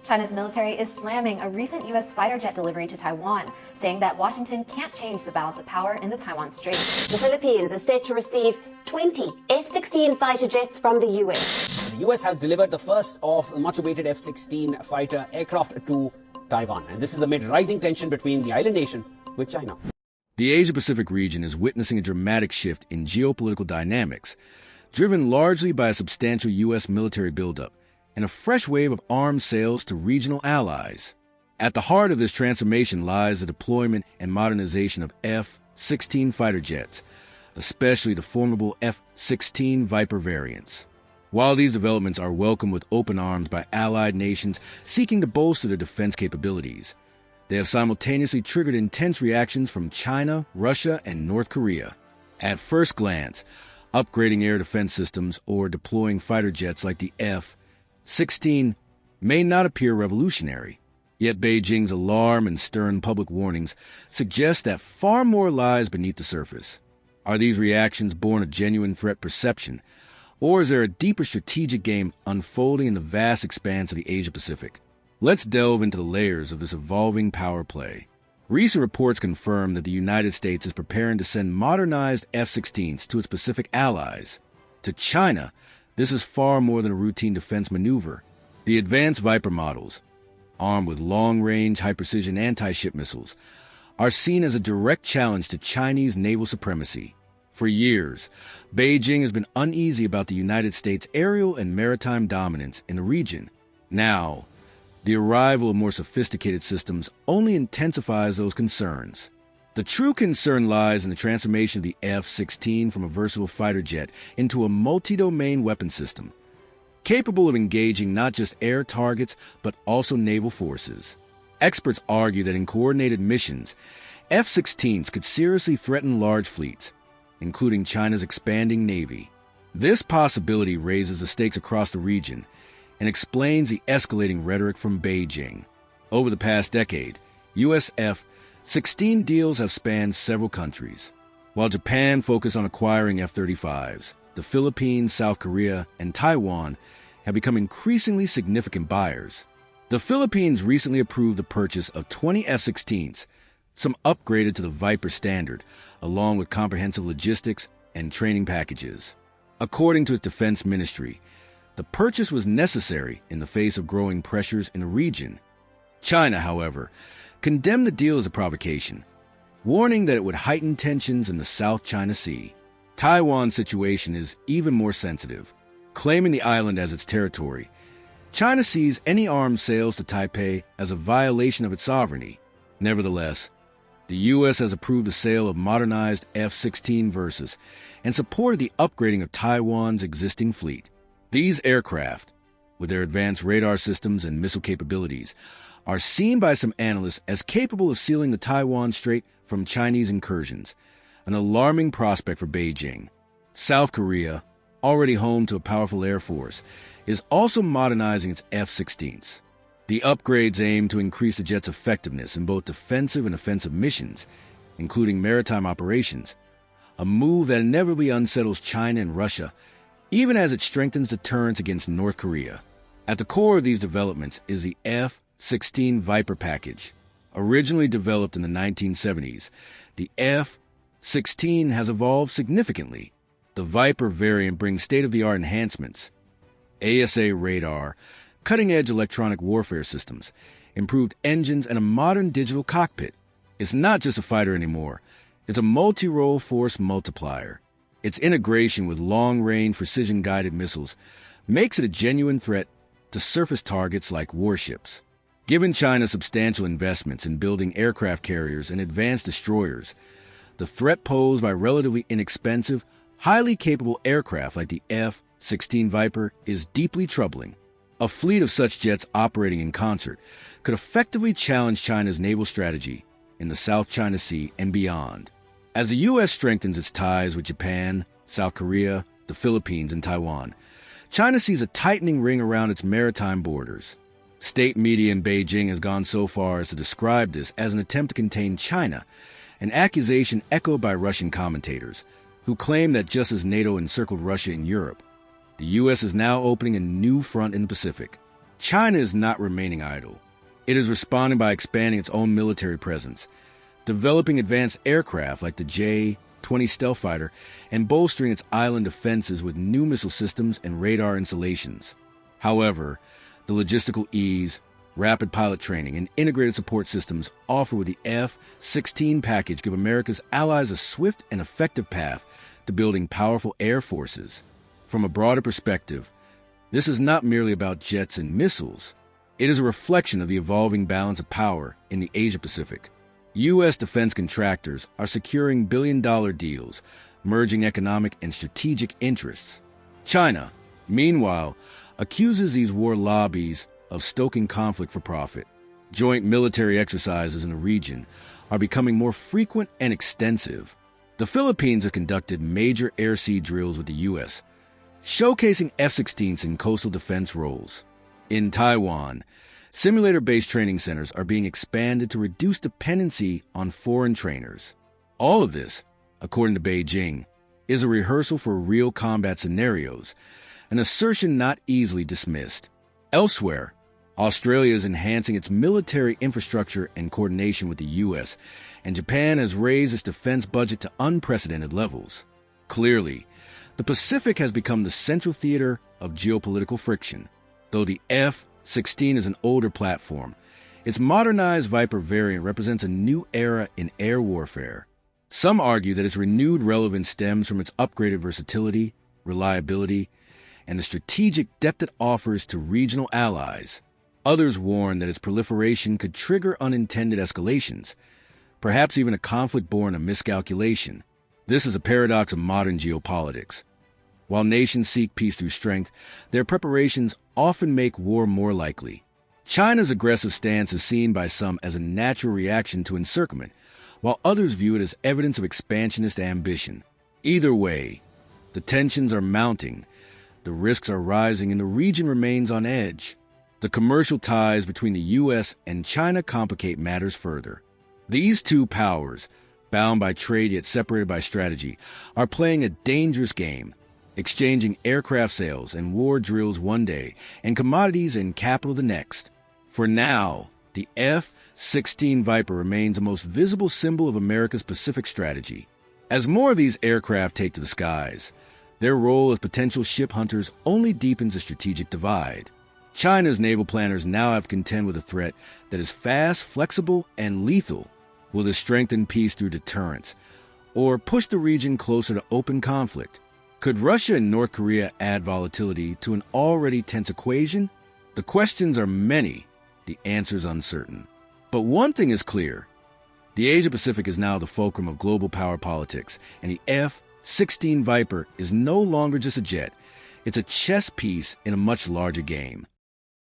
China's military is slamming a recent U.S. fighter jet delivery to Taiwan, saying that Washington can't change the balance of power in the Taiwan Strait. The Philippines is set to receive 20 F-16 fighter jets from the U.S. The U.S. has delivered the first of the much-awaited F-16 fighter aircraft to Taiwan, and this is amid rising tension between the island nation with China. The Asia-Pacific region is witnessing a dramatic shift in geopolitical dynamics, driven largely by a substantial U.S. military buildup and a fresh wave of arms sales to regional allies. At the heart of this transformation lies the deployment and modernization of F-16 fighter jets, especially the formidable F-16 Viper variants. While these developments are welcomed with open arms by allied nations seeking to bolster their defense capabilities, they have simultaneously triggered intense reactions from China, Russia, and North Korea. At first glance, upgrading air defense systems or deploying fighter jets like the F-16 may not appear revolutionary, yet Beijing's alarm and stern public warnings suggest that far more lies beneath the surface. Are these reactions born of genuine threat perception, or is there a deeper strategic game unfolding in the vast expanse of the Asia-Pacific? Let's delve into the layers of this evolving power play. Recent reports confirm that the United States is preparing to send modernized F-16s to its Pacific allies. To China, this is far more than a routine defense maneuver. The advanced Viper models, armed with long-range, high-precision anti-ship missiles, are seen as a direct challenge to Chinese naval supremacy. For years, Beijing has been uneasy about the United States' aerial and maritime dominance in the region. Now, the arrival of more sophisticated systems only intensifies those concerns. The true concern lies in the transformation of the F-16 from a versatile fighter jet into a multi-domain weapon system, capable of engaging not just air targets but also naval forces. Experts argue that in coordinated missions, F-16s could seriously threaten large fleets, including China's expanding navy. This possibility raises the stakes across the region and explains the escalating rhetoric from Beijing. Over the past decade, U.S. F-16 deals have spanned several countries. While Japan focused on acquiring F-35s, the Philippines, South Korea, and Taiwan have become increasingly significant buyers. The Philippines recently approved the purchase of 20 F-16s, some upgraded to the Viper standard, along with comprehensive logistics and training packages. According to its defense ministry, the purchase was necessary in the face of growing pressures in the region. China, however, condemned the deal as a provocation, warning that it would heighten tensions in the South China Sea. Taiwan's situation is even more sensitive. Claiming the island as its territory, China sees any arms sales to Taipei as a violation of its sovereignty. Nevertheless, the U.S. has approved the sale of modernized F-16 Versus and supported the upgrading of Taiwan's existing fleet. These aircraft, with their advanced radar systems and missile capabilities, are seen by some analysts as capable of sealing the Taiwan Strait from Chinese incursions, an alarming prospect for Beijing. South Korea, already home to a powerful air force, is also modernizing its F-16s. The upgrades aim to increase the jet's effectiveness in both defensive and offensive missions, including maritime operations, a move that inevitably unsettles China and Russia, even as it strengthens deterrence against North Korea. At the core of these developments is the F-16 Viper package. Originally developed in the 1970s, the F-16 has evolved significantly. The Viper variant brings state-of-the-art enhancements: ASA radar, cutting-edge electronic warfare systems, improved engines, and a modern digital cockpit. It's not just a fighter anymore. It's a multi-role force multiplier. Its integration with long-range, precision-guided missiles makes it a genuine threat to surface targets like warships. Given China's substantial investments in building aircraft carriers and advanced destroyers, the threat posed by relatively inexpensive, highly capable aircraft like the F-16 Viper is deeply troubling. A fleet of such jets operating in concert could effectively challenge China's naval strategy in the South China Sea and beyond. As the U.S. strengthens its ties with Japan, South Korea, the Philippines, and Taiwan, China sees a tightening ring around its maritime borders. State media in Beijing has gone so far as to describe this as an attempt to contain China, an accusation echoed by Russian commentators, who claim that just as NATO encircled Russia in Europe, the U.S. is now opening a new front in the Pacific. China is not remaining idle. It is responding by expanding its own military presence, developing advanced aircraft like the J-20 stealth fighter, and bolstering its island defenses with new missile systems and radar installations. However, the logistical ease, rapid pilot training, and integrated support systems offered with the F-16 package give America's allies a swift and effective path to building powerful air forces. From a broader perspective, this is not merely about jets and missiles. It is a reflection of the evolving balance of power in the Asia-Pacific. U.S. defense contractors are securing billion-dollar deals, merging economic and strategic interests. China, meanwhile, accuses these war lobbies of stoking conflict for profit. Joint military exercises in the region are becoming more frequent and extensive. The Philippines have conducted major air-sea drills with the U.S., showcasing F-16s in coastal defense roles. In Taiwan, simulator-based training centers are being expanded to reduce dependency on foreign trainers. All of this, according to Beijing, is a rehearsal for real combat scenarios, an assertion not easily dismissed. Elsewhere, Australia is enhancing its military infrastructure and coordination with the U.S., and Japan has raised its defense budget to unprecedented levels. Clearly, the Pacific has become the central theater of geopolitical friction. Though the F-16 is an older platform, its modernized Viper variant represents a new era in air warfare. Some argue that its renewed relevance stems from its upgraded versatility, reliability, and the strategic depth it offers to regional allies. Others warn that its proliferation could trigger unintended escalations, perhaps even a conflict born of miscalculation. This is a paradox of modern geopolitics. While nations seek peace through strength, their preparations often make war more likely. China's aggressive stance is seen by some as a natural reaction to encirclement, while others view it as evidence of expansionist ambition. Either way, the tensions are mounting, the risks are rising, and the region remains on edge. The commercial ties between the U.S. and China complicate matters further. These two powers, bound by trade yet separated by strategy, are playing a dangerous game, exchanging aircraft sales and war drills one day and commodities and capital the next. For now, the F-16 Viper remains the most visible symbol of America's Pacific strategy. As more of these aircraft take to the skies, their role as potential ship hunters only deepens the strategic divide. China's naval planners now have to contend with a threat that is fast, flexible, and lethal. Will this strengthen peace through deterrence, or push the region closer to open conflict? Could Russia and North Korea add volatility to an already tense equation? The questions are many, the answers uncertain. But one thing is clear. The Asia-Pacific is now the fulcrum of global power politics, and the F-16 Viper is no longer just a jet. It's a chess piece in a much larger game.